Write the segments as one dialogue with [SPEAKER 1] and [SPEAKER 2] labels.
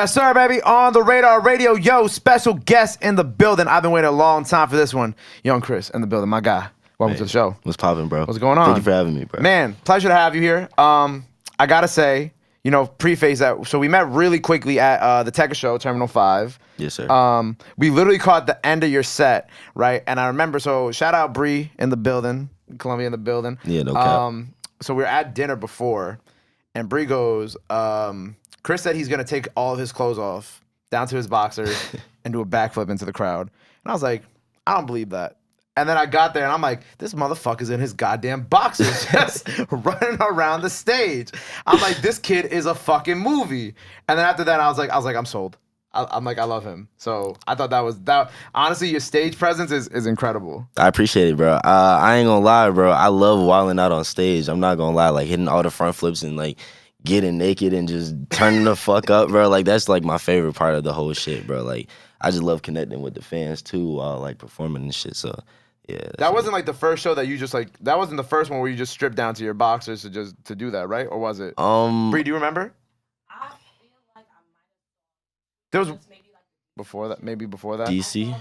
[SPEAKER 1] Yes, sir, baby. On the Radar Radio. Yo, special guest in the building. I've been waiting a long time for this one. Yvngxchris in the building, my guy. Welcome to the show.
[SPEAKER 2] What's poppin', bro?
[SPEAKER 1] What's going on?
[SPEAKER 2] Thank you for having me, bro.
[SPEAKER 1] Man, pleasure to have you here. I gotta say, preface that. So we met really quickly at the Tech Show, Terminal 5.
[SPEAKER 2] Yes, sir.
[SPEAKER 1] We literally caught the end of your set, right? And I remember, so shout out Bree in the building, Columbia in the building.
[SPEAKER 2] Yeah, no cap.
[SPEAKER 1] So we were at dinner before, and Bree goes, Chris said he's gonna take all of his clothes off, down to his boxers, and do a backflip into the crowd. And I was like, I don't believe that. And then I got there and I'm like, this motherfucker's in his goddamn boxers just running around the stage. I'm like, this kid is a fucking movie. And then after that, I was like, I'm sold. I'm like, I love him. So I thought that honestly, your stage presence is incredible.
[SPEAKER 2] I appreciate it, bro. I ain't gonna lie, bro. I love wilding out on stage. I'm not gonna lie, like hitting all the front flips and like getting naked and just turning the fuck up, bro. Like that's like my favorite part of the whole shit, bro. Like I just love connecting with the fans too while like performing and shit. So yeah.
[SPEAKER 1] That wasn't like the first show that you just like. That wasn't the first one where you just stripped down to your boxers to do that, right? Or was it? Bree, do you remember?
[SPEAKER 3] I feel like I might
[SPEAKER 1] There was
[SPEAKER 3] have maybe like
[SPEAKER 1] before that, maybe before that.
[SPEAKER 2] DC.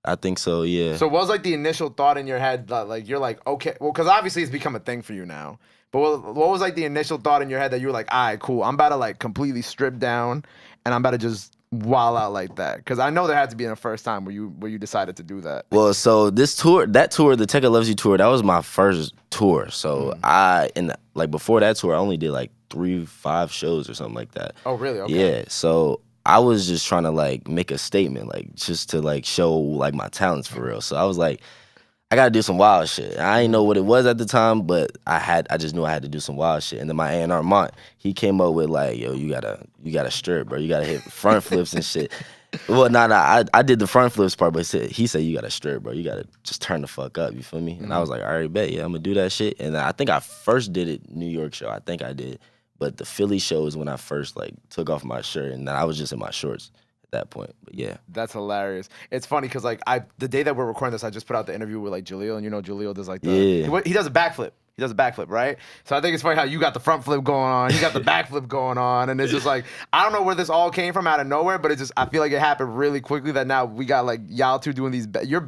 [SPEAKER 2] I think so, yeah.
[SPEAKER 1] So what was like the initial thought in your head that like you're like, okay, well, because obviously it's become a thing for you now. But what was like the initial thought in your head that you were like, all right, cool, I'm about to like completely strip down and I'm about to just wild out like that? Because I know there had to be a first time where you decided to do that.
[SPEAKER 2] Well, so this tour, the Tekka Loves You tour, that was my first tour. So like before that tour, I only did like 3-5 shows or something like that.
[SPEAKER 1] Oh, really? Okay.
[SPEAKER 2] Yeah. So I was just trying to like make a statement, like just to like show like my talents for real. So I was like, I gotta do some wild shit. I didn't know what it was at the time, but I just knew I had to do some wild shit. And then my A&R Mont, he came up with like, yo, you gotta strip, bro. You gotta hit front flips and shit. Well, I did the front flips part, but he said you gotta strip, bro. You gotta just turn the fuck up, you feel me? And I was like, all right, bet, yeah, I'm gonna do that shit. And I think I first did it New York show. I think I did. But the Philly show is when I first like took off my shirt and I was just in my shorts at that point. But yeah.
[SPEAKER 1] That's hilarious. It's funny because like the day that we're recording this, I just put out the interview with like Jaleel, and Jaleel does like he does a backflip. He does a backflip, right? So I think it's funny how you got the front flip going on, he got the backflip going on, and it's just like, I don't know where this all came from out of nowhere, but I feel like it happened really quickly that now we got like y'all two doing these, your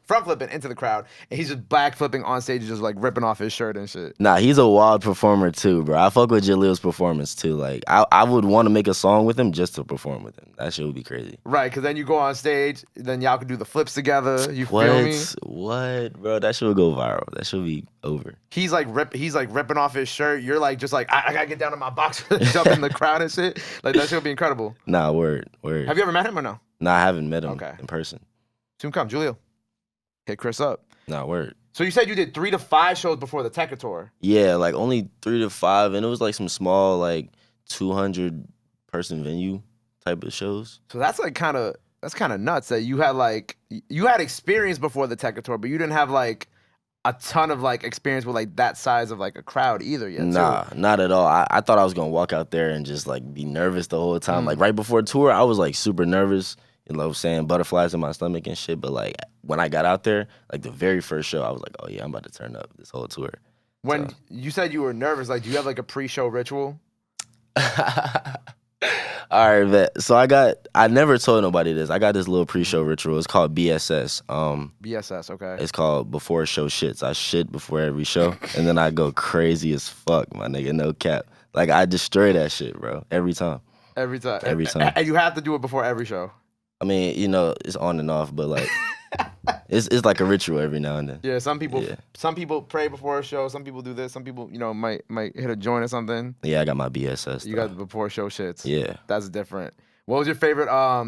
[SPEAKER 1] front flipping into the crowd, and he's just back flipping on stage, just like ripping off his shirt and shit.
[SPEAKER 2] Nah, he's a wild performer too, bro. I fuck with Jaleel's performance too. Like I would want to make a song with him just to perform with him. That shit would be crazy.
[SPEAKER 1] Right, because then you go on stage, then y'all can do the flips together. You feel me?
[SPEAKER 2] What, bro? That shit would go viral. That should be over.
[SPEAKER 1] He's like ripping off his shirt. You're like just like I gotta get down to my box, jump in the crowd and shit. Like that shit would be incredible.
[SPEAKER 2] Nah, word.
[SPEAKER 1] Have you ever met him or no?
[SPEAKER 2] Nah, I haven't met him in person.
[SPEAKER 1] Soon come, Jaleel. Hit Chris up.
[SPEAKER 2] Nah, word.
[SPEAKER 1] So you said you did 3 to 5 shows before the Tekka tour.
[SPEAKER 2] Yeah, like only 3 to 5, and it was like some small like 200-person venue type of shows.
[SPEAKER 1] So that's like kind of nuts that you had experience before the Tekka tour, but you didn't have like a ton of like experience with like that size of like a crowd either yet.
[SPEAKER 2] Nah, not at all. I thought I was gonna walk out there and just like be nervous the whole time. Like right before tour, I was like super nervous. You know what I'm saying? Butterflies in my stomach and shit. But like when I got out there, like the very first show, I was like, oh yeah, I'm about to turn up this whole tour.
[SPEAKER 1] When you said you were nervous, like do you have like a pre-show ritual?
[SPEAKER 2] All right, bet. So I never told nobody this. I got this little pre-show ritual. It's called BSS.
[SPEAKER 1] BSS, okay.
[SPEAKER 2] It's called before show shits. I shit before every show, and then I go crazy as fuck, my nigga, no cap. Like I destroy that shit, bro, every time.
[SPEAKER 1] Every time.
[SPEAKER 2] Every time.
[SPEAKER 1] And you have to do it before every show.
[SPEAKER 2] I mean, it's on and off, but like it's like a ritual every now and then.
[SPEAKER 1] Yeah, some people pray before a show, some people do this, some people, might hit a joint or something.
[SPEAKER 2] Yeah, I got my BSS.
[SPEAKER 1] You got the before show shits.
[SPEAKER 2] Yeah.
[SPEAKER 1] That's different. What was your favorite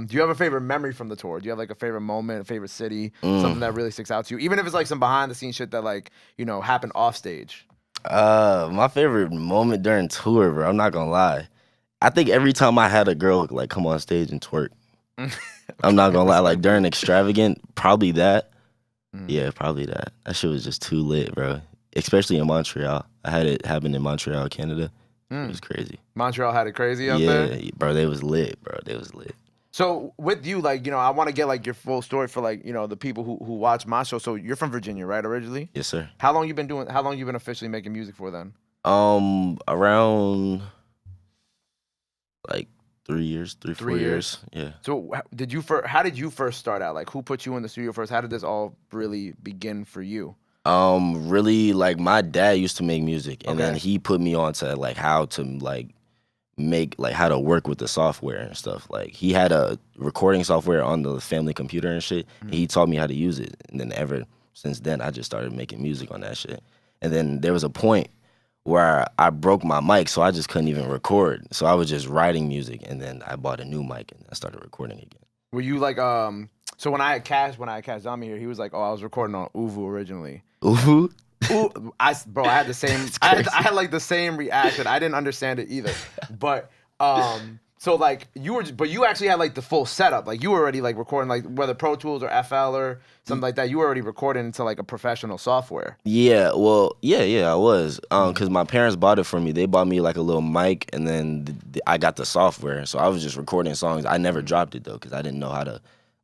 [SPEAKER 1] do you have a favorite memory from the tour? Do you have like a favorite moment, a favorite city, something that really sticks out to you? Even if it's like some behind the scenes shit that like, happened off stage.
[SPEAKER 2] My favorite moment during tour, bro, I'm not gonna lie. I think every time I had a girl like come on stage and twerk. I'm not gonna lie, like during Extravagant, probably that. Yeah, probably that. That shit was just too lit, bro. Especially in Montreal. I had it happen in Montreal, Canada. It was crazy.
[SPEAKER 1] Montreal had it crazy up there?
[SPEAKER 2] Yeah, bro, they was lit, bro. They was lit.
[SPEAKER 1] So with you, like, I want to get like your full story for like, the people who watch my show. So you're from Virginia, right, originally?
[SPEAKER 2] Yes, sir.
[SPEAKER 1] How long you been officially making music for then?
[SPEAKER 2] Around like 3 years, 4
[SPEAKER 1] 3
[SPEAKER 2] years. Yeah.
[SPEAKER 1] So how did you first start out? Like, who put you in the studio first? How did this all really begin for you?
[SPEAKER 2] Really, like my dad used to make music, and then
[SPEAKER 1] Okay.
[SPEAKER 2] he put me on to like how to like make like how to work with the software and stuff. Like he had a recording software on the family computer and shit. And he taught me how to use it, and then ever since then I just started making music on that shit. And then there was a point where I broke my mic, so I just couldn't even record. So I was just writing music, and then I bought a new mic and I started recording again.
[SPEAKER 1] Were you like So when I had Cash Dami here, he was like, "Oh, I was recording on Uvu originally."
[SPEAKER 2] Ooh.
[SPEAKER 1] Ooh, I had the same. I had like the same reaction. I didn't understand it either. But so like but you actually had like the full setup. Like you were already like recording like whether Pro Tools or FL or something like that. You were already recording into like a professional software.
[SPEAKER 2] Yeah, well, yeah, I was. Cause my parents bought it for me. They bought me like a little mic, and then I got the software. So I was just recording songs. I never dropped it though, cause I didn't know how to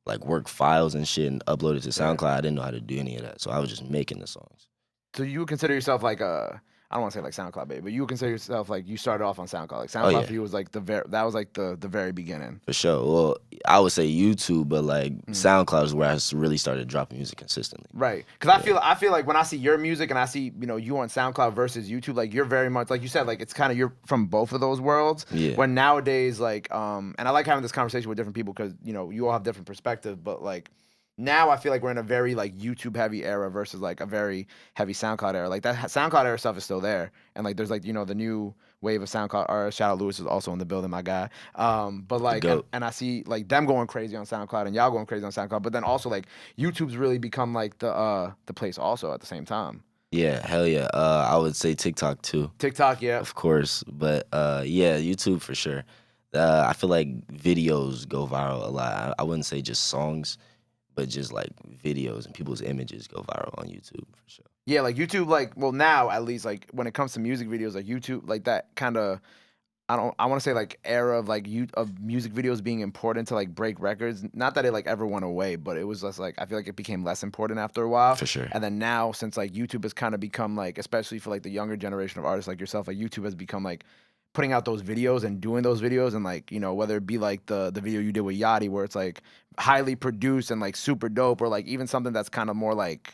[SPEAKER 2] like work files and shit and upload it to SoundCloud. I didn't know how to do any of that. So I was just making the songs.
[SPEAKER 1] So you would consider yourself like I don't want to say like SoundCloud baby, but you would consider yourself like you started off on SoundCloud. Like SoundCloud
[SPEAKER 2] yeah.
[SPEAKER 1] for you was like the very beginning.
[SPEAKER 2] For sure. Well, I would say YouTube, but like SoundCloud is where I really started dropping music consistently.
[SPEAKER 1] Right. Because I feel like when I see your music and I see, you know, you on SoundCloud versus YouTube, like you're very much like you said, like it's kind of you're from both of those worlds.
[SPEAKER 2] Yeah.
[SPEAKER 1] When nowadays, like, and I like having this conversation with different people because, you know, you all have different perspectives, but like now I feel like we're in a very like YouTube heavy era versus like a very heavy SoundCloud era. Like that SoundCloud era stuff is still there. And like there's like, you know, the new wave of SoundCloud artists. Shout out Lewis is also in the building, my guy. But like and I see like them going crazy on SoundCloud and y'all going crazy on SoundCloud. But then also like YouTube's really become like the place also at the same time.
[SPEAKER 2] Yeah, hell yeah. I would say TikTok too.
[SPEAKER 1] TikTok, yeah.
[SPEAKER 2] Of course. But yeah, YouTube for sure. I feel like videos go viral a lot. I wouldn't say just songs, but just like videos and people's images go viral on YouTube for sure.
[SPEAKER 1] Yeah, like YouTube, like, well, now at least, like when it comes to music videos, like YouTube, like that kind of, I want to say like era of like of music videos being important to like break records. Not that it like ever went away, but it was just like I feel like it became less important after a while.
[SPEAKER 2] For sure.
[SPEAKER 1] And then now, since like YouTube has kind of become like, especially for like the younger generation of artists like yourself, like YouTube has become like putting out those videos and doing those videos and like, you know, whether it be like the video you did with Yachty where it's like highly produced and like super dope, or like even something that's kind of more like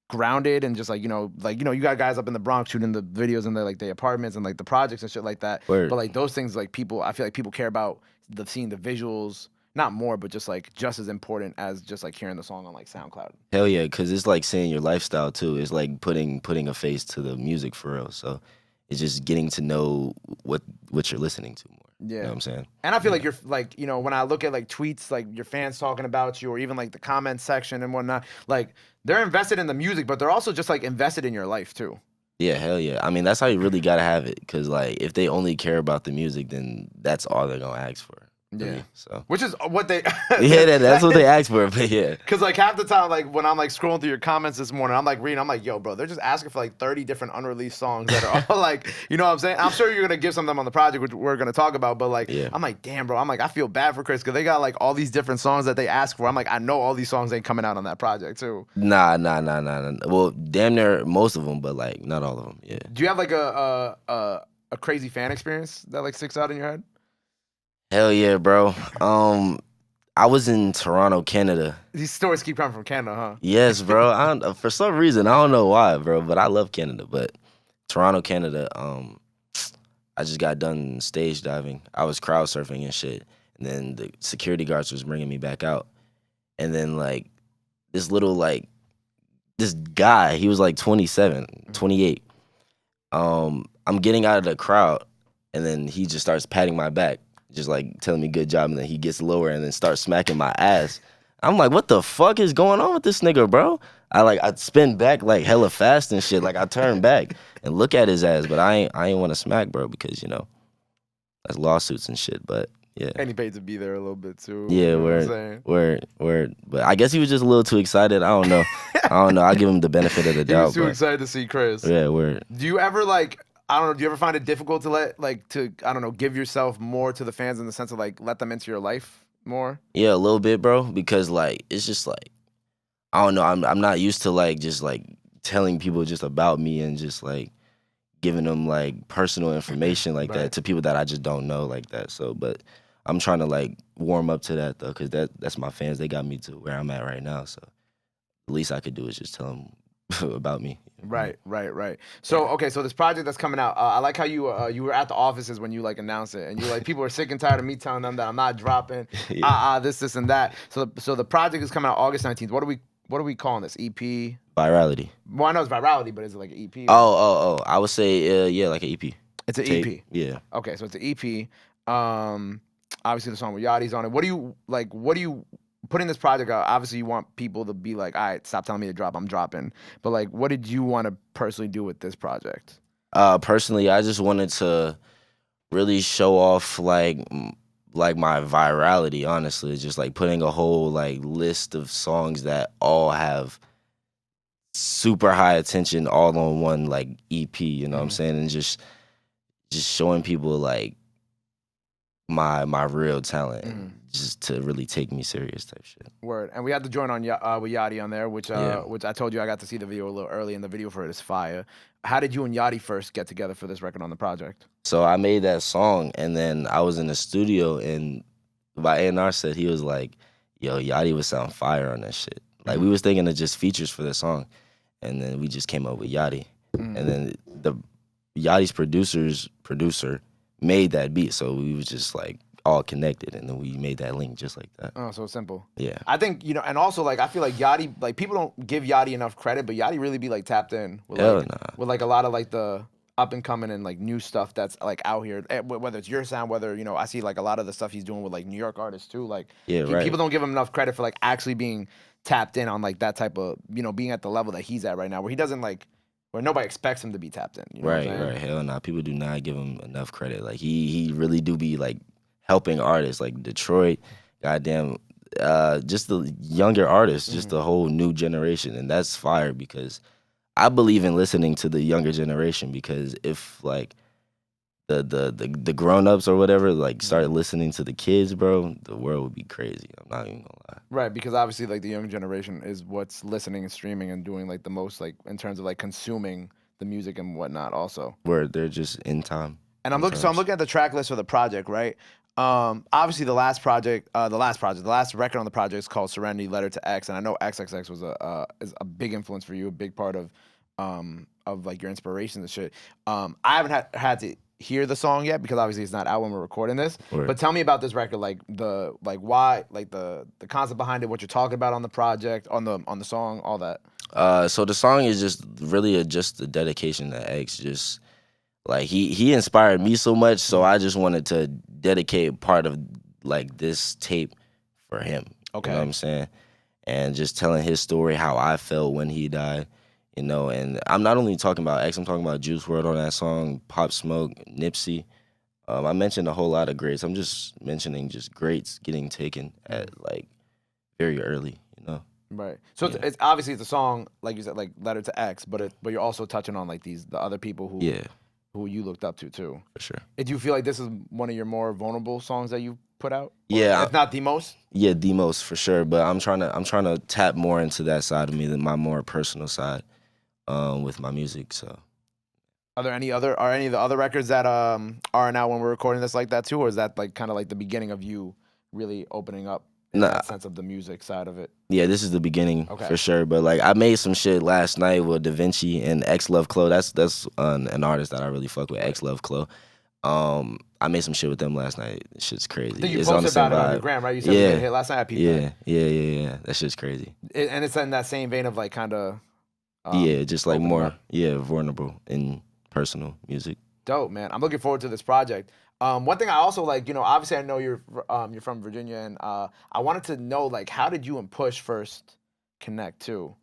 [SPEAKER 1] grounded and just like, you know, you got guys up in the Bronx shooting the videos in the apartments and like the projects and shit like that.
[SPEAKER 2] Word.
[SPEAKER 1] But like those things, like I feel like people care about seeing the visuals, not more, but just as important as just like hearing the song on like SoundCloud.
[SPEAKER 2] Hell yeah, because it's like seeing your lifestyle too. It's like putting a face to the music for real. So it's just getting to know what you're listening to more.
[SPEAKER 1] Yeah.
[SPEAKER 2] You know what I'm saying?
[SPEAKER 1] And I feel like you're like, you know, when I look at like tweets, like your fans talking about you or even like the comment section and whatnot, like they're invested in the music, but they're also just like invested in your life too.
[SPEAKER 2] Yeah, hell yeah. I mean, that's how you really got to have it. Because like if they only care about the music, then that's all they're going to ask for.
[SPEAKER 1] Yeah.
[SPEAKER 2] Me, so.
[SPEAKER 1] Which is what they...
[SPEAKER 2] yeah, that's what they ask for, but yeah.
[SPEAKER 1] Because like half the time, like when I'm like scrolling through your comments this morning, I'm like reading, I'm like, yo, bro, they're just asking for like 30 different unreleased songs that are all like, you know what I'm saying? I'm sure you're going to give some of them on the project, which we're going to talk about, but like, yeah. I'm like, damn, bro. I'm like, I feel bad for Chris because they got like all these different songs that they ask for. I'm like, I know all these songs ain't coming out on that project too.
[SPEAKER 2] Nah. Well, damn near most of them, but like not all of them, yeah.
[SPEAKER 1] Do you have like a crazy fan experience that like sticks out in your head?
[SPEAKER 2] Hell yeah, bro. I was in Toronto, Canada.
[SPEAKER 1] These stories keep coming from Canada, huh?
[SPEAKER 2] Yes, bro. For some reason, I don't know why, bro, but I love Canada. But Toronto, Canada, I just got done stage diving. I was crowd surfing and shit. And then the security guards was bringing me back out. And then, like, this guy, he was like 27, 28. I'm getting out of the crowd, and then he just starts patting my back, just like telling me good job, and then he gets lower and then starts smacking my ass. I'm like, what the fuck is going on with this nigga, bro? I spin back like hella fast and shit. Like I turn back and look at his ass, but I ain't want to smack, bro, because you know that's lawsuits and shit. But yeah,
[SPEAKER 1] and he paid to be there a little bit too.
[SPEAKER 2] Yeah, word. But I guess he was just a little too excited. I don't know. I'll give him the benefit of the doubt.
[SPEAKER 1] He was too excited to see Chris.
[SPEAKER 2] Yeah, word.
[SPEAKER 1] Do you ever like? I don't know. Do you ever find it difficult to give yourself more to the fans in the sense of like let them into your life more?
[SPEAKER 2] Yeah, a little bit, bro. Because like it's just like I don't know. I'm not used to like just like telling people just about me and just like giving them like personal information like that to people that I just don't know like that. So, but I'm trying to like warm up to that though, cause that's my fans. They got me to where I'm at right now. So the least I could do is just tell them about me.
[SPEAKER 1] Right. So okay, so this project that's coming out, I like how you were at the offices when you like announced it, and you like people are sick and tired of me telling them that I'm not dropping, this and that. So the project is coming out August 19th. What are we calling this? EP?
[SPEAKER 2] Virality.
[SPEAKER 1] Well, I know it's Virality, but is it like an EP?
[SPEAKER 2] Oh. I would say yeah, like an EP.
[SPEAKER 1] It's an
[SPEAKER 2] Tape.
[SPEAKER 1] EP.
[SPEAKER 2] Yeah.
[SPEAKER 1] Okay, so it's an EP. Obviously the song with Yachty's on it. What do you putting this project out? Obviously you want people to be like, all right, stop telling me to drop, I'm dropping. But like, what did you want to personally do with this project?
[SPEAKER 2] Personally, I just wanted to really show off like my virality. Honestly, just like putting a whole like list of songs that all have super high attention all on one like EP. You know what I'm saying? And just showing people like my real talent, just to really take me serious type shit.
[SPEAKER 1] Word. And we had to join on with Yachty on there, which I told you I got to see the video a little early, and the video for it is fire. How did you and Yachty first get together for this record on the project?
[SPEAKER 2] So I made that song, and then I was in the studio, and my A&R said, he was like, yo, Yachty would sound fire on that shit. Like, we was thinking of just features for the song, and then we just came up with Yachty. And then Yachty's producer made that beat, so we was just like all connected, and then we made that link just like that.
[SPEAKER 1] Oh, so simple.
[SPEAKER 2] Yeah.
[SPEAKER 1] I think, and also like I feel like Yachty, like people don't give Yachty enough credit, but Yachty really be like tapped in with with like a lot of like the up and coming and like new stuff that's like out here, whether it's your sound, whether I see like a lot of the stuff he's doing with like New York artists too. Like people don't give him enough credit for like actually being tapped in on like that type of being at the level that he's at right now, where he doesn't like. Where nobody expects him to be tapped in. You know
[SPEAKER 2] right. Hell nah. People do not give him enough credit. Like he really do be like helping artists like Detroit, goddamn, just the younger artists, just the whole new generation, and that's fire because I believe in listening to the younger generation, because if like the grown ups or whatever like started listening to the kids, bro, the world would be crazy. I'm not even gonna lie.
[SPEAKER 1] Right, because obviously like the young generation is what's listening and streaming and doing like the most like in terms of like consuming the music and whatnot also.
[SPEAKER 2] Where they're just in time.
[SPEAKER 1] And I'm looking at the track list for the project, right? Obviously the last record on the project is called Serenity, Letter to X, and I know XXX was is a big influence for you, a big part of like your inspirations and shit. I haven't had to hear the song yet because obviously it's not out when we're recording this.
[SPEAKER 2] Word.
[SPEAKER 1] But tell me about this record, like why, like the concept behind it, what you're talking about on the project, on the song, all that.
[SPEAKER 2] So the song is just really just a dedication to X. Just like he inspired me so much, so I just wanted to dedicate part of like this tape for him.
[SPEAKER 1] Okay.
[SPEAKER 2] You know what I'm saying? And just telling his story, how I felt when he died. And I'm not only talking about X, I'm talking about Juice WRLD on that song, Pop Smoke, Nipsey. I mentioned a whole lot of greats. I'm just mentioning just greats getting taken at like very early,
[SPEAKER 1] Right. So it's obviously it's a song, like you said, like Letter to X, but you're also touching on like the other people who you looked up to too.
[SPEAKER 2] For sure.
[SPEAKER 1] Do you feel like this is one of your more vulnerable songs that you put out?
[SPEAKER 2] Yeah.
[SPEAKER 1] If not the most?
[SPEAKER 2] Yeah, the most for sure. But I'm trying to tap more into that side of me, than my more personal side. With my music, so.
[SPEAKER 1] Are any of the other records that are now when we're recording this like that too, or is that like kind of like the beginning of you really opening up in that sense of the music side of it?
[SPEAKER 2] Yeah, this is the beginning for sure. But like I made some shit last night with Da Vinci and X Love Clo. That's an artist that I really fuck with, X Love Clo. I made some shit with them last night. This shit's crazy.
[SPEAKER 1] I think you posted about it on your gram, right? You said it hit last night.
[SPEAKER 2] Yeah. That shit's crazy.
[SPEAKER 1] And it's in that same vein of like kind of.
[SPEAKER 2] Just like more, vulnerable in personal music.
[SPEAKER 1] Dope, man. I'm looking forward to this project. One thing I also like, obviously I know you're from Virginia, and I wanted to know like how did you and Push first connect too?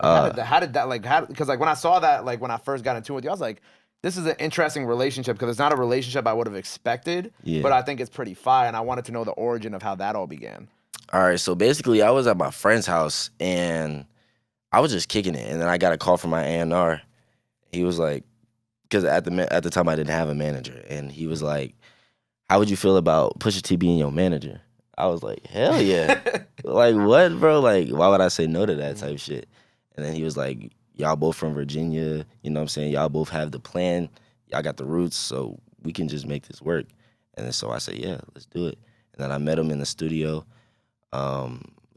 [SPEAKER 1] How did that because like when I saw that, like when I first got into it with you, I was like, this is an interesting relationship because it's not a relationship I would have expected, but I think it's pretty fire, and I wanted to know the origin of how that all began.
[SPEAKER 2] All right, so basically I was at my friend's house and I was just kicking it, and then I got a call from my A&R. He was like, because at the time I didn't have a manager, and he was like, how would you feel about Pusha T being your manager? I was like, hell yeah. Like, what, bro? Like, why would I say no to that type shit? And then he was like, y'all both from Virginia, you know what I'm saying? Y'all both have the plan. Y'all got the roots, so we can just make this work. And then so I said, yeah, let's do it. and then I met him in the studio.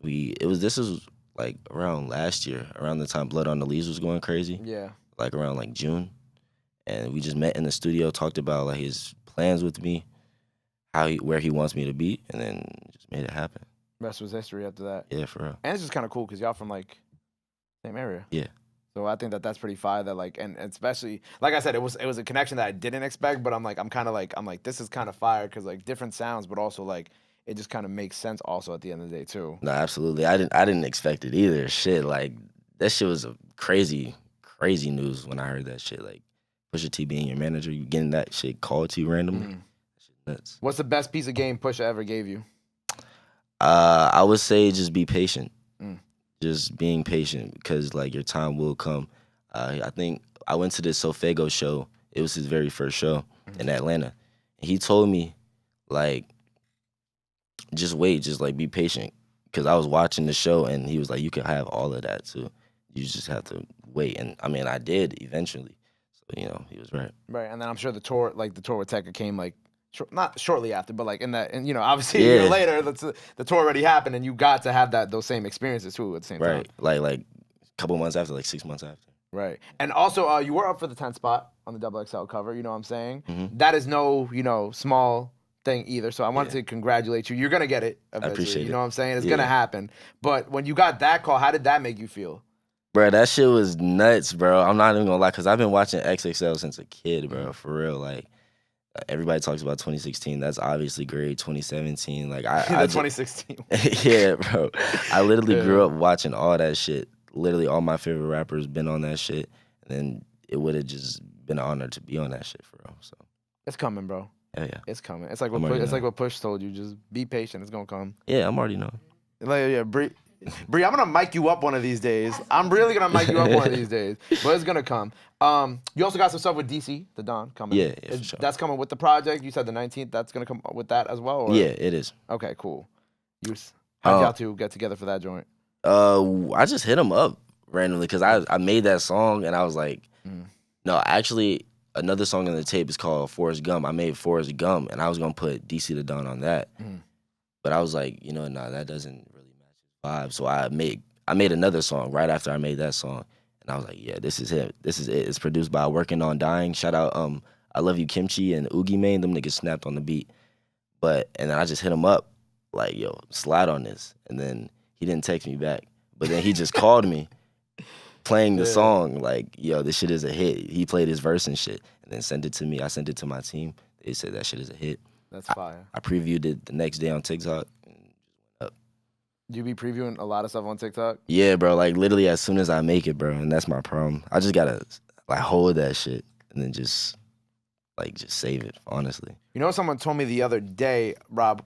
[SPEAKER 2] This was like around last year, around the time Blood on the Leaves was going crazy,
[SPEAKER 1] Yeah.
[SPEAKER 2] like around like June, and we just met in the studio, talked about like his plans with me, where he wants me to be, and then just made it happen.
[SPEAKER 1] Rest was history after that.
[SPEAKER 2] Yeah, for real.
[SPEAKER 1] And it's just kind of cool because y'all from like same area.
[SPEAKER 2] Yeah.
[SPEAKER 1] So I think that's pretty fire. That like, and especially like I said, it was a connection that I didn't expect. But I'm like this is kind of fire because like different sounds, but also like it just kind of makes sense. Also at the end of the day too.
[SPEAKER 2] No, absolutely. I didn't expect it either. Shit, like that shit was a crazy news when I heard that shit. Like Pusha T being your manager, you getting that shit called to you randomly. That shit nuts.
[SPEAKER 1] What's the best piece of game Pusha ever gave you?
[SPEAKER 2] I would say just be patient.
[SPEAKER 1] Mm.
[SPEAKER 2] Just being patient because like your time will come. I think I went to this Sofego show. It was his very first show in Atlanta. And he told me like, just wait, just like be patient. Because I was watching the show and he was like, you can have all of that too. You just have to wait. And I mean, I did eventually. So, you know, he was right.
[SPEAKER 1] Right, and then I'm sure the tour with Tekka came like not shortly after, but like in that, and you know, obviously a year later, the tour already happened, and you got to have those same experiences too at the same time.
[SPEAKER 2] Right, like a couple months after, like 6 months after.
[SPEAKER 1] Right, and also you were up for the 10th spot on the XXL cover. You know what I'm saying?
[SPEAKER 2] Mm-hmm.
[SPEAKER 1] That is no small thing either. So I wanted to congratulate you. You're gonna get it eventually.
[SPEAKER 2] I appreciate it.
[SPEAKER 1] You know what I'm saying? It's gonna happen. But when you got that call, how did that make you feel?
[SPEAKER 2] Bro, that shit was nuts, bro. I'm not even gonna lie, because I've been watching XXL since a kid, bro, for real. Like, everybody talks about 2016. That's obviously great. 2017. Like, I
[SPEAKER 1] 2016.
[SPEAKER 2] Yeah, bro. I literally grew up watching all that shit. Literally all my favorite rappers been on that shit. And then it would have just been an honor to be on that shit, for real. So
[SPEAKER 1] It's coming, bro.
[SPEAKER 2] yeah.
[SPEAKER 1] It's coming. It's like what Push told you. Just be patient. It's gonna come.
[SPEAKER 2] Yeah, I'm already knowing.
[SPEAKER 1] Like, yeah, Bree, I'm gonna mic you up one of these days. I'm really gonna mic you up one of these days. But it's gonna come. You also got some stuff with DC, the Don, coming.
[SPEAKER 2] Yeah, for sure.
[SPEAKER 1] That's coming with the project. You said the 19th. That's gonna come with that as well. Or?
[SPEAKER 2] Yeah, it is.
[SPEAKER 1] Okay, cool. How'd y'all two get together for that joint?
[SPEAKER 2] I just hit him up randomly because I made that song and I was like, no, actually, another song on the tape is called Forrest Gump. I made Forrest Gump and I was gonna put DC the Don on that, but I was like, nah, that doesn't really match his vibe. So I made another song right after I made that song, and I was like, yeah, this is it. This is it. It's produced by Working on Dying. Shout out, I Love You Kimchi and Oogie Mane. Them niggas snapped on the beat, and then I just hit him up like, yo, slide on this, and then he didn't text me back, but then he just called me. Playing the song, like, yo, this shit is a hit. He played his verse and shit, and then sent it to me. I sent it to my team. They said that shit is a hit.
[SPEAKER 1] That's fire.
[SPEAKER 2] I previewed it the next day on TikTok. And just went up.
[SPEAKER 1] You be previewing a lot of stuff on TikTok?
[SPEAKER 2] Yeah, bro. Like literally as soon as I make it, bro, and that's my problem. I just gotta like hold that shit and then just save it. Honestly. You
[SPEAKER 1] know, someone told me the other day, Rob,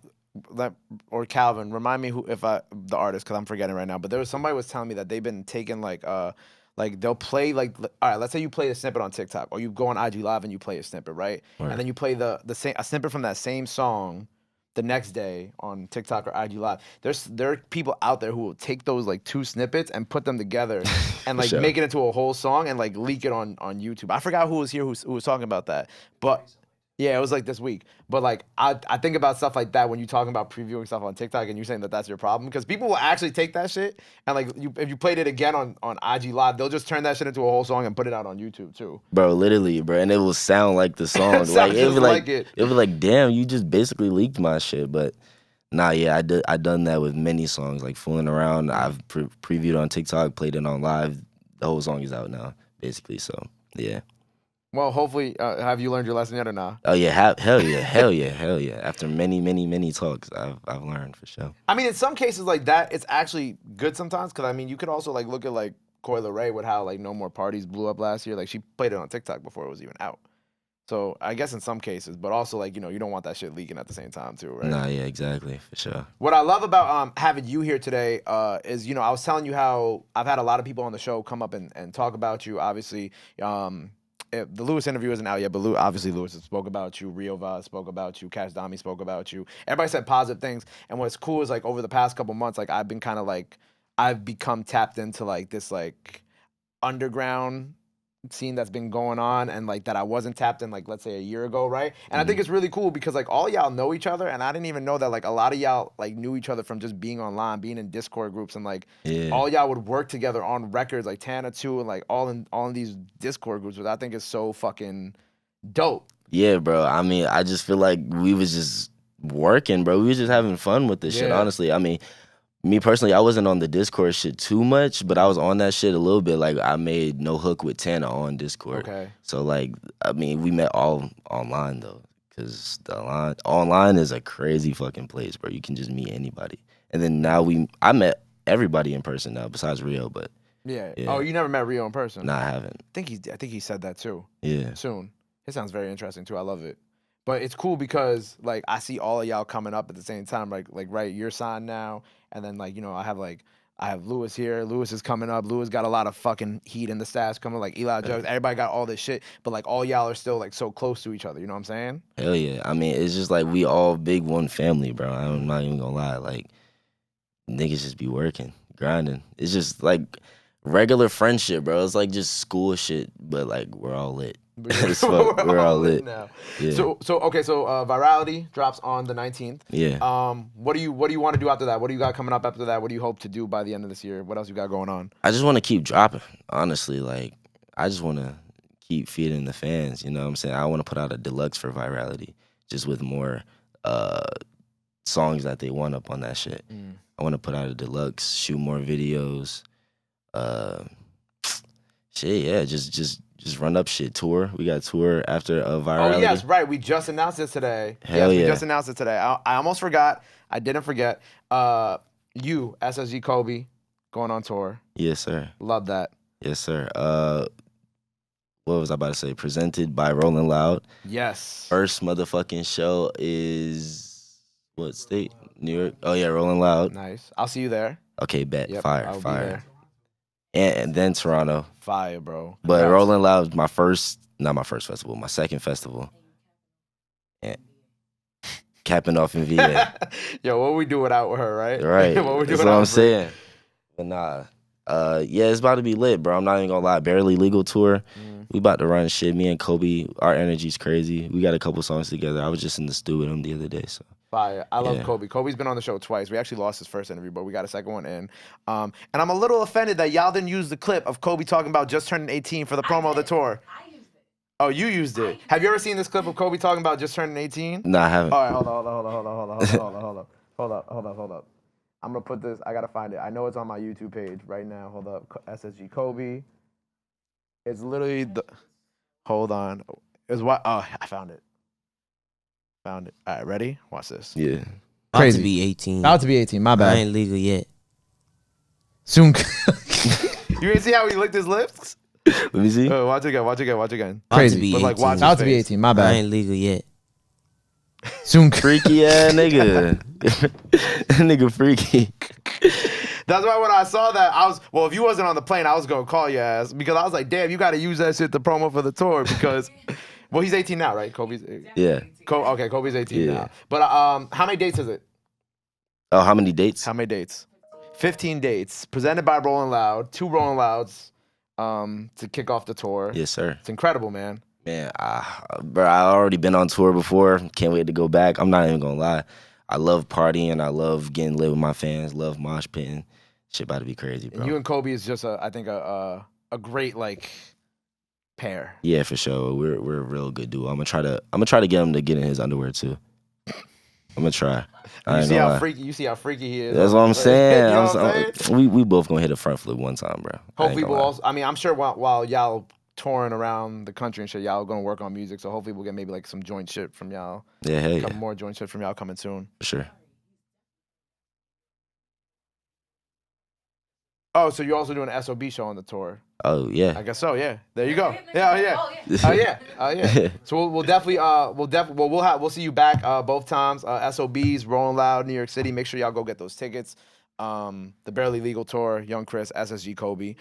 [SPEAKER 1] or Calvin, remind me the artist, because I'm forgetting right now. But there was somebody was telling me that they've been taking like they'll play all right, let's say you play a snippet on TikTok, or you go on IG Live and you play a snippet, right? And then you play a snippet from that same song the next day on TikTok or IG Live. There are people out there who will take those like 2 snippets and put them together and like make it into a whole song and like leak it on YouTube. I forgot who was here who was talking about that, but. Yeah, it was like this week. But like, I think about stuff like that when you're talking about previewing stuff on TikTok and you're saying that that's your problem. Because people will actually take that shit and like, if you played it again on IG Live, they'll just turn that shit into a whole song and put it out on YouTube too.
[SPEAKER 2] Bro, literally, bro. And it will sound like the song. Like, it would be like, damn, you just basically leaked my shit. But nah, yeah, I done that with many songs. Like, Fooling Around, I've previewed on TikTok, played it on live. The whole song is out now, basically. So, yeah.
[SPEAKER 1] Well, hopefully, have you learned your lesson yet or not?
[SPEAKER 2] Oh yeah, hell yeah. After many talks, I've learned for sure.
[SPEAKER 1] I mean, in some cases like that, it's actually good sometimes, because I mean, you could also like look at like Coi Leray with how like No More Parties blew up last year. Like she played it on TikTok before it was even out. So I guess in some cases, but also like, you don't want that shit leaking at the same time too, right?
[SPEAKER 2] Nah, yeah, exactly, for sure.
[SPEAKER 1] What I love about having you here today is, I was telling you how I've had a lot of people on the show come up and talk about you. Obviously, the Lewis interview isn't out yet, but Lewis spoke about you. Rio Vaz spoke about you. Cash Dami spoke about you. Everybody said positive things. And what's cool is like over the past couple months, like I've been kind of like, I've become tapped into like this like underground scene that's been going on and like that I wasn't tapped in like let's say a year ago, right? And I think it's really cool because like all y'all know each other, and I didn't even know that like a lot of y'all like knew each other from just being online, being in Discord groups, and like all y'all would work together on records like Tana too, and like all in these Discord groups, which I think is so fucking dope.
[SPEAKER 2] Yeah, bro. I mean, I just feel like we was just working, bro. We was just having fun with this shit, honestly. I mean, me personally, I wasn't on the Discord shit too much, but I was on that shit a little bit. Like, I made No Hook with Tana on Discord.
[SPEAKER 1] Okay.
[SPEAKER 2] So, like, I mean, we met all online, though, because online is a crazy fucking place, bro. You can just meet anybody. And then now I met everybody in person now, besides Rio, but.
[SPEAKER 1] Yeah. Oh, you never met Rio in person?
[SPEAKER 2] Nah, I haven't.
[SPEAKER 1] I think he said that, too.
[SPEAKER 2] Yeah.
[SPEAKER 1] Soon. It sounds very interesting, too. I love it. But it's cool because, like, I see all of y'all coming up at the same time. Like right, you're signed now. And then, like, you know, I have Lewis here. Lewis is coming up. Lewis got a lot of fucking heat in the stats coming, like Eli Jugs. Everybody got all this shit. But, like, all y'all are still, like, so close to each other. You know what I'm saying?
[SPEAKER 2] Hell yeah. I mean, it's just like we all big one family, bro. I'm not even gonna lie. Like, niggas just be working, grinding. It's just, like, regular friendship, bro. It's, like, just school shit, but, like, we're all lit. We're all lit
[SPEAKER 1] now.
[SPEAKER 2] Yeah.
[SPEAKER 1] So Virality drops on the 19th.
[SPEAKER 2] Yeah.
[SPEAKER 1] What do you want to do after that? What do you got coming up after that? What do you hope to do by the end of this year? What else you got going on?
[SPEAKER 2] I just want to keep dropping, honestly. Like, I just want to keep feeding the fans, you know what I'm saying? I want to put out a deluxe for Virality, just with more songs that they want up on that shit. I want to put out a deluxe, shoot more videos. Shit, yeah, just run up shit. Tour. We got a tour after Virality.
[SPEAKER 1] Oh, yes, right. We just announced it today.
[SPEAKER 2] Hell yeah.
[SPEAKER 1] We just announced it today. I almost forgot. I didn't forget. You, SSGKobe, going on tour.
[SPEAKER 2] Yes, sir.
[SPEAKER 1] Love that.
[SPEAKER 2] Yes, sir. What was I about to say? Presented by Rolling Loud.
[SPEAKER 1] Yes.
[SPEAKER 2] First motherfucking show is what state? New York. Oh yeah, Rolling Loud.
[SPEAKER 1] Nice. I'll see you there.
[SPEAKER 2] Okay, bet.
[SPEAKER 1] Yep,
[SPEAKER 2] Fire.
[SPEAKER 1] I'll be there.
[SPEAKER 2] And then Toronto.
[SPEAKER 1] Fire, bro.
[SPEAKER 2] But Rolling Loud was not my first festival, my second festival. And capping off in VA.
[SPEAKER 1] Yo, what we do without her, right?
[SPEAKER 2] Right.
[SPEAKER 1] What we do
[SPEAKER 2] That's what I'm saying. But nah. Yeah, it's about to be lit, bro. I'm not even gonna lie. Barely Legal tour. We about to run shit. Me and Kobe, our energy's crazy. We got a couple songs together. I was just in the studio with him the other day, so.
[SPEAKER 1] Fire. I love Kobe. Kobe's been on the show twice. We actually lost his first interview, but we got a second one in. And I'm a little offended that y'all didn't use the clip of Kobe talking about just turning 18 for the promo of the tour.
[SPEAKER 3] I used it.
[SPEAKER 1] Oh, you used it. Have you ever seen this clip of Kobe talking about just turning 18?
[SPEAKER 2] Nah, I haven't.
[SPEAKER 1] All right, hold up. I'm gonna put this. I gotta find it. I know it's on my YouTube page right now. Hold up. SSGKobe. It's literally the. Hold on. It's what? Oh, I found it. All right, ready? Watch this.
[SPEAKER 2] Yeah.
[SPEAKER 4] About to be 18.
[SPEAKER 1] About to be 18. My bad.
[SPEAKER 4] I ain't legal yet.
[SPEAKER 1] Soon. You ain't see how he licked his lips?
[SPEAKER 2] Let me see.
[SPEAKER 1] Watch again.
[SPEAKER 4] About
[SPEAKER 1] Crazy.
[SPEAKER 4] to be
[SPEAKER 1] But like,
[SPEAKER 4] 18.
[SPEAKER 1] watch
[SPEAKER 4] About
[SPEAKER 1] his face.
[SPEAKER 4] My bad. I ain't legal yet.
[SPEAKER 1] Soon.
[SPEAKER 2] Freaky ass nigga. Nigga freaky.
[SPEAKER 1] That's why when I saw that, well, if you wasn't on the plane, I was gonna call your ass because I was like, damn, you gotta use that shit to promo for the tour because, well, he's 18 now, right? Kobe's.
[SPEAKER 2] Yeah.
[SPEAKER 1] Okay, Kobe's 18
[SPEAKER 2] Yeah.
[SPEAKER 1] now. But how many dates is it?
[SPEAKER 2] Oh, how many dates?
[SPEAKER 1] How many dates? 15 dates. Presented by Rolling Loud. 2 Rolling Louds to kick off the tour.
[SPEAKER 2] Yes, sir.
[SPEAKER 1] It's incredible, man.
[SPEAKER 2] Man, bro, I already been on tour before. Can't wait to go back. I'm not even gonna lie. I love partying. I love getting lit with my fans. Love mosh pitting. Shit about to be crazy, bro.
[SPEAKER 1] And you and Kobe is just, I think, a great like pair.
[SPEAKER 2] Yeah, for sure. We're a real good duo. I'm gonna try to get him to get in his underwear too. I'm gonna try.
[SPEAKER 1] You see how freaky he is.
[SPEAKER 2] That's what I'm saying.
[SPEAKER 1] You know what I'm saying?
[SPEAKER 2] We both gonna hit a front flip one time, bro.
[SPEAKER 1] Hopefully we'll also. I mean, I'm sure while y'all touring around the country and shit, y'all gonna work on music. So hopefully we'll get maybe like some joint shit from y'all.
[SPEAKER 2] Yeah, hell yeah.
[SPEAKER 1] More joint shit from y'all coming soon.
[SPEAKER 2] For sure.
[SPEAKER 1] Oh, so you're also doing an SOB show on the tour?
[SPEAKER 2] Oh yeah.
[SPEAKER 1] I guess so. Yeah. There you go. Yeah. Oh yeah. So we'll definitely we'll see you back both times. SOBs, Rolling Loud, New York City. Make sure y'all go get those tickets. The Barely Legal tour, Yvngxchris, SSGKobe.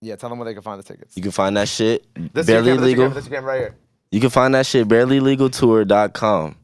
[SPEAKER 1] Yeah, tell them where they can find the tickets.
[SPEAKER 2] You can find that shit.
[SPEAKER 1] This
[SPEAKER 2] Barely Legal.
[SPEAKER 1] This right here.
[SPEAKER 2] You can find that shit. BarelyLegalTour.com.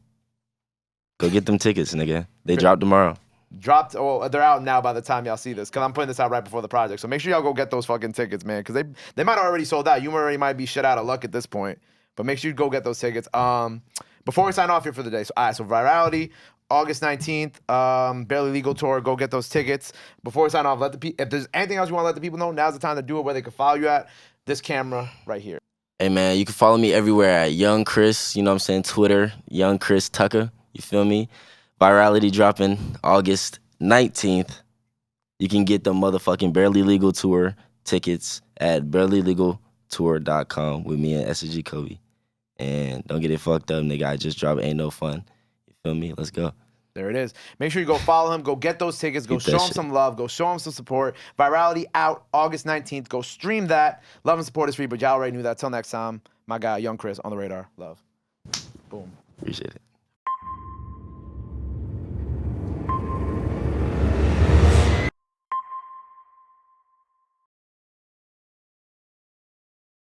[SPEAKER 2] Go get them tickets, nigga. They drop tomorrow.
[SPEAKER 1] dropped. Oh, they're out now by the time y'all see this, because I'm putting this out right before the project. So make sure y'all go get those fucking tickets, man, because they might already sold out. You already might be shit out of luck at this point, but make sure you go get those tickets. Before we sign off here for the day, so Virality, August 19th, Barely Legal Tour. Go get those tickets. Before we sign off, if there's anything else you want to let the people know, now's the time to do it. Where they can follow you at this camera right here.
[SPEAKER 2] Hey, man, you can follow me everywhere at Yvngxchris, you know what I'm saying, Twitter, Yvngxchris Tucker, you feel me? Virality dropping August 19th. You can get the motherfucking Barely Legal Tour tickets at barelylegaltour.com with me and SSGKobe. And don't get it fucked up, nigga. I just dropped Ain't No Fun. You feel me? Let's go.
[SPEAKER 1] There it is. Make sure you go follow him. Go get those tickets. Go show him some love. Go show him some support. Virality out August 19th. Go stream that. Love and support is free, but y'all already knew that. Till next time, my guy, Yvngxchris on the radar. Love. Boom.
[SPEAKER 2] Appreciate it.